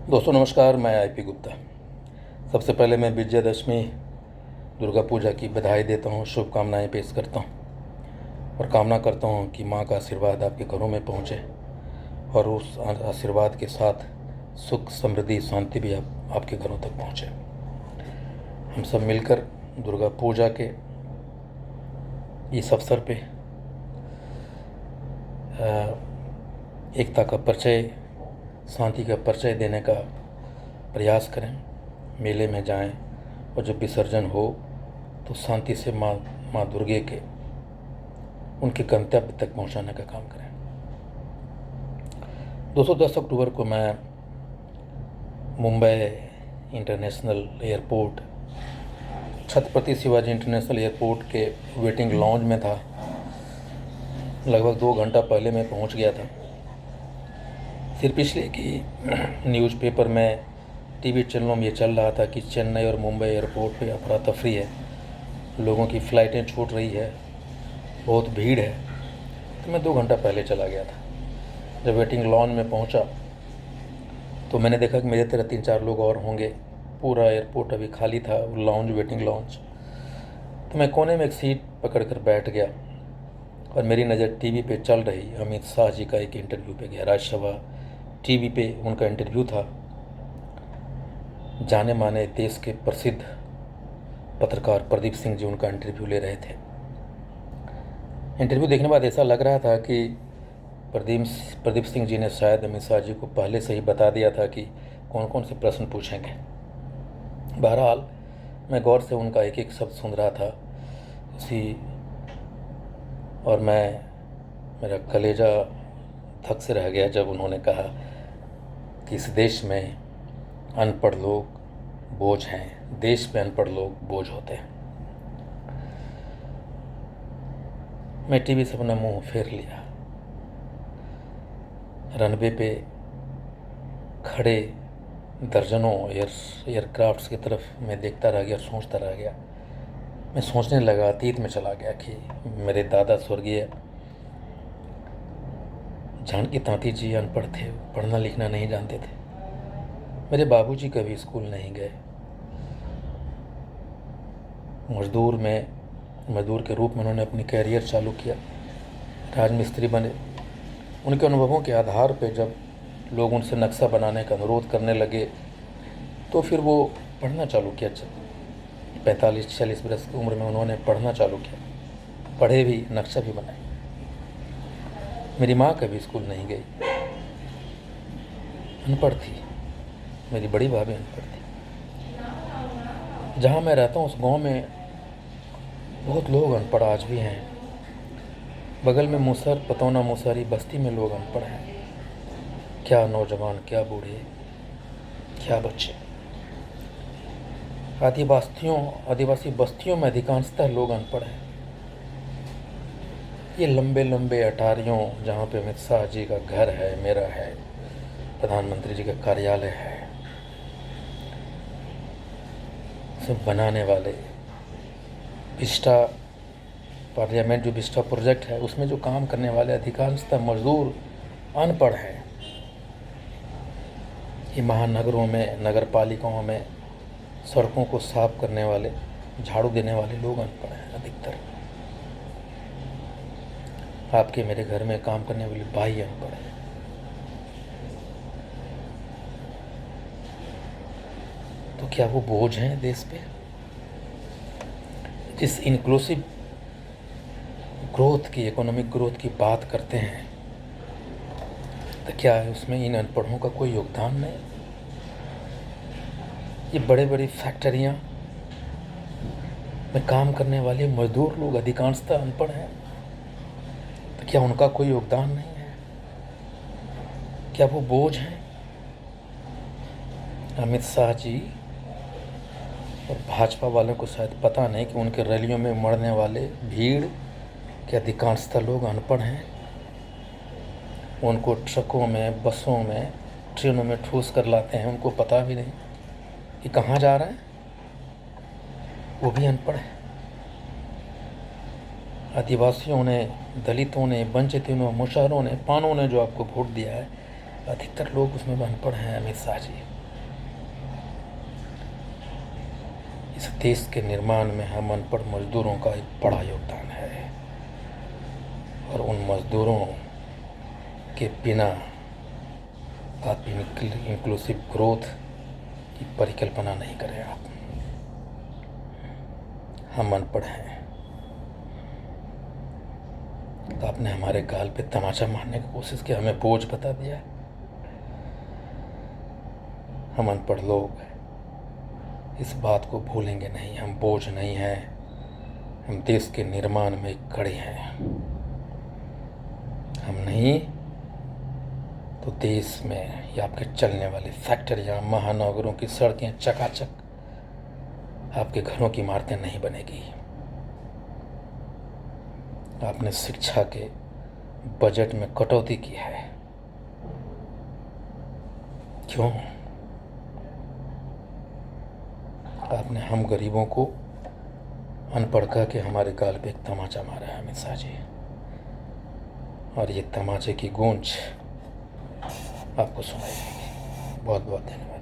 दोस्तों नमस्कार, मैं आईपी गुप्ता। सबसे पहले मैं विजयदशमी दुर्गा पूजा की बधाई देता हूँ, शुभकामनाएं पेश करता हूँ और कामना करता हूँ कि माँ का आशीर्वाद आपके घरों में पहुँचे और उस आशीर्वाद के साथ सुख, समृद्धि, शांति भी आपके घरों तक पहुँचे। हम सब मिलकर दुर्गा पूजा के इस अवसर पे एकता का परिचय, शांति का परिचय देने का प्रयास करें। मेले में जाएं और जब विसर्जन हो तो शांति से माँ दुर्गे के उनके गंतव्य तक पहुंचाने का काम करें। दोस्तों 10 अक्टूबर को मैं Mumbai international airport, Chhatrapati Shivaji international airport के वेटिंग लॉन्ज में था। लगभग 2 घंटा पहले मैं पहुंच गया था। सिर्फ इसलिए कि न्यूज़पेपर में, टीवी चैनलों में ये चल रहा था कि चेन्नई और मुंबई एयरपोर्ट पे अफरा तफरी है, लोगों की फ़्लाइटें छूट रही है, बहुत भीड़ है। तो मैं 2 घंटा पहले चला गया था। जब वेटिंग लॉन्ज में पहुंचा तो मैंने देखा कि मेरे तरह 3-4 लोग और होंगे। पूरा एयरपोर्ट अभी खाली था, लॉन्ज, वेटिंग लॉन्ज। तो मैं कोने में एक सीट पकड़ कर बैठ गया और मेरी नज़र टीवी पे चल रही अमित शाह जी का एक इंटरव्यू पे गया। राज्यसभा टीवी पे उनका इंटरव्यू था। जाने माने देश के प्रसिद्ध पत्रकार प्रदीप सिंह जी उनका इंटरव्यू ले रहे थे। इंटरव्यू देखने के बाद ऐसा लग रहा था कि प्रदीप सिंह जी ने शायद अमित शाह जी को पहले से ही बता दिया था कि कौन कौन से प्रश्न पूछेंगे। बहरहाल मैं गौर से उनका एक एक शब्द सुन रहा था और मेरा कलेजा थक से रह गया जब उन्होंने कहा कि इस देश में अनपढ़ लोग बोझ हैं, देश में अनपढ़ लोग बोझ होते हैं। मैं टीवी से अपना मुंह फेर लिया। रनवे पे खड़े दर्जनों एयरक्राफ्ट्स की तरफ मैं देखता रह गया और सोचता रह गया। मैं सोचने लगा, अतीत में चला गया कि मेरे दादा स्वर्गीय जानकी तांती जी अनपढ़ थे, पढ़ना लिखना नहीं जानते थे। मेरे बाबूजी कभी स्कूल नहीं गए, मजदूर के रूप में उन्होंने अपनी कैरियर चालू किया, राजमिस्त्री बने। उनके अनुभवों के आधार पर जब लोग उनसे नक्शा बनाने का अनुरोध करने लगे तो फिर वो पढ़ना चालू किया। 45-46 वर्ष की उम्र में उन्होंने पढ़ना चालू किया, पढ़े भी, नक्शा भी बनाए। मेरी माँ कभी स्कूल नहीं गई, अनपढ़ थी। मेरी बड़ी भाभी अनपढ़ थी। जहाँ मैं रहता हूँ उस गांव में बहुत लोग अनपढ़ आज भी हैं। बगल में पतौना मुसहरी बस्ती में लोग अनपढ़ हैं। क्या नौजवान, क्या बूढ़े, क्या बच्चे। आदिवासी बस्तियों में अधिकांशतः लोग अनपढ़ हैं। ये लंबे लंबे अटारियों जहाँ पे अमित शाह जी का घर है, मेरा है, प्रधानमंत्री जी का कार्यालय है, सब बनाने वाले, विस्टा पार्लियामेंट, जो विस्टा प्रोजेक्ट है उसमें जो काम करने वाले अधिकांशतः मजदूर अनपढ़ हैं। ये महानगरों में, नगर पालिकाओं में सड़कों को साफ करने वाले, झाड़ू देने वाले लोग अनपढ़ हैं अधिकतर। आपके मेरे घर में काम करने वाले भाई अनपढ़ हैं। तो क्या वो बोझ हैं देश पे? जिस इंक्लूसिव ग्रोथ की, इकोनॉमिक ग्रोथ की बात करते हैं, तो क्या है उसमें इन अनपढ़ों का कोई योगदान नहीं? ये बड़े बड़ी फैक्ट्रियाँ में काम करने वाले मजदूर लोग अधिकांशतः अनपढ़ हैं, तो क्या उनका कोई योगदान नहीं है? क्या वो बोझ हैं? अमित शाह जी और भाजपा वालों को शायद पता नहीं कि उनके रैलियों में मरने वाले भीड़ के अधिकांशतः लोग अनपढ़ हैं। उनको ट्रकों में, बसों में, ट्रेनों में ठूस कर लाते हैं, उनको पता भी नहीं कि कहाँ जा रहे हैं, वो भी अनपढ़ है। आदिवासियों ने, दलितों ने, वंचितों ने, मुसहरों ने, पानों ने जो आपको वोट दिया है, अधिकतर लोग उसमें अनपढ़ हैं अमित शाह जी। इस देश के निर्माण में हम अनपढ़ मजदूरों का एक बड़ा योगदान है, और उन मजदूरों के बिना आप इंक्लूसिव ग्रोथ की परिकल्पना नहीं करें। आप हम अनपढ़ हैं, तो आपने हमारे गाल पे तमाचा मारने की कोशिश की, हमें बोझ बता दिया। हम अनपढ़ लोग इस बात को भूलेंगे नहीं, हम बोझ नहीं हैं, हम देश के निर्माण में खड़े हैं। हम नहीं तो देश में या आपके चलने वाली फैक्ट्रियाँ, महानगरों की सड़कें चकाचक आपके घरों की इमारतें नहीं बनेगी। आपने शिक्षा के बजट में कटौती की है, क्यों? आपने हम गरीबों को अनपढ़ कह के हमारे गाल पे एक तमाचा मारा है अमित शाह जी, और ये तमाचे की गूंज आपको सुनाई देगी। बहुत बहुत धन्यवाद।